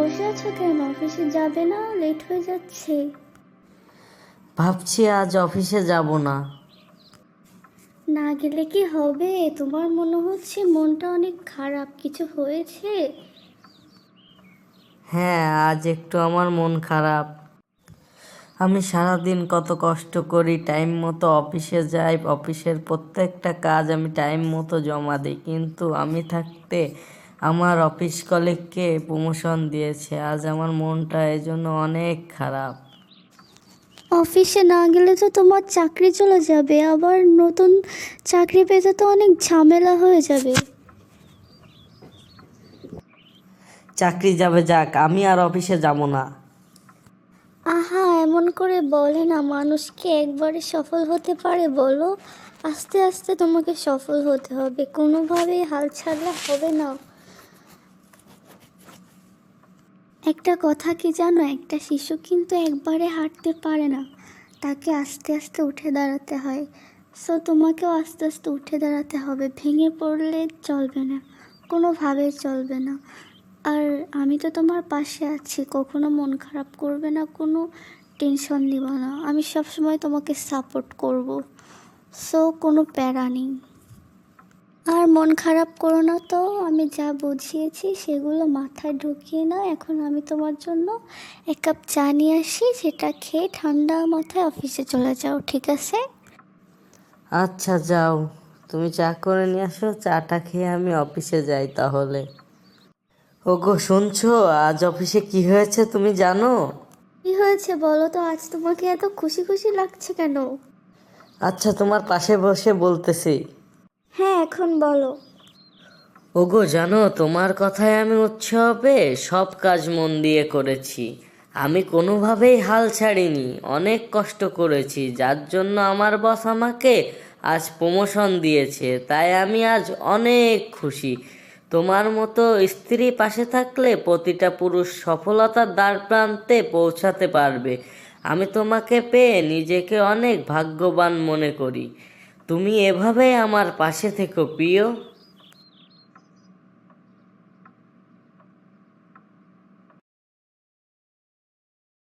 বসে আছো কেন? অফিসে যাবে না? লেট হয়ে যাচ্ছে। ভাবছি আজ অফিসে যাব না। না গেলে কি হবে? তোমার মনে হচ্ছে মনটা অনেক খারাপ, কিছু হয়েছে? হ্যাঁ, আজ একটু আমার মন খারাপ। আমি সারাদিন কত কষ্ট করি, টাইম মতো অফিসে যাই, অফিসের প্রত্যেকটা কাজ আমি টাইম মতো জমা দিই, কিন্তু আমি থাকতে আমার অফিস কলিগকে প্রমোশন দিয়েছে। আজ আমার মনটা এই জন্য অনেক খারাপ। অফিসে না গেলে তো তোমার চাকরি চলে যাবে, আবার নতুন চাকরি পেতে তো অনেক ঝামেলা হয়ে যাবে। চাকরি যাবে যাক, আমি আর অফিসে যাব না। আহা, এমন করে বলে না, মানুষ কি একবারে সফল হতে পারে বলো? আস্তে আস্তে তোমাকে সফল হতে হবে, কোনোভাবেই হাল ছাড়লে হবে না। একটা কথা কি জানো, একটা শিশু কিন্তু একবারে হাঁটতে পারে না, তাকে আস্তে আস্তে উঠে দাঁড়াতে হয়। সো তোমাকেও আস্তে আস্তে উঠে দাঁড়াতে হবে, ভেঙে পড়লে চলবে না, কোনোভাবেই চলবে না। আর আমি তো তোমার পাশে আছি, কখনো মন খারাপ করবে না, কোনো টেনশন নিবা না, আমি সবসময় তোমাকে সাপোর্ট করব। সো কোনো প্যারা নেই। আর মন খারাপ করো না তো, আমি যা বুঝিয়েছি সেগুলো মাথায় ঢুকিয়ে নাও। এখন আমি তোমার জন্য এক কাপ চা নিয়ে আসি, সেটা খেয়ে ঠান্ডা মাথায় অফিসে চলে যাও, ঠিক আছে? আচ্ছা যাও, তুমি চা করে নিয়ে আসো, চাটা খেয়ে আমি অফিসে যাই তাহলে। ওগো শুনছো, আজ অফিসে কি হয়েছে তুমি জানো? কি হয়েছে বলো তো, আজ তোমাকে এত খুশি খুশি লাগছে কেন? আচ্ছা তোমার পাশে বসে বলতেছি। হ্যাঁ, এখন বলো। ওগো জানো, তোমার কথায় আমি উৎসবে সব কাজ মন দিয়ে করেছি। আমি কোনোভাবেই হাল ছাড়িনি, অনেক কষ্ট করেছি, যার জন্য আমার বস আমাকে আজ প্রমোশন দিয়েছে। তাই আমি আজ অনেক খুশি। তোমার মতো স্ত্রী পাশে থাকলে প্রতিটা পুরুষ সফলতার দ্বার প্রান্তে পৌঁছাতে পারবে। আমি তোমাকে পেয়ে নিজেকে অনেক ভাগ্যবান মনে করি। তুমি এভাবেই আমার পাশে থেকো প্রিয়।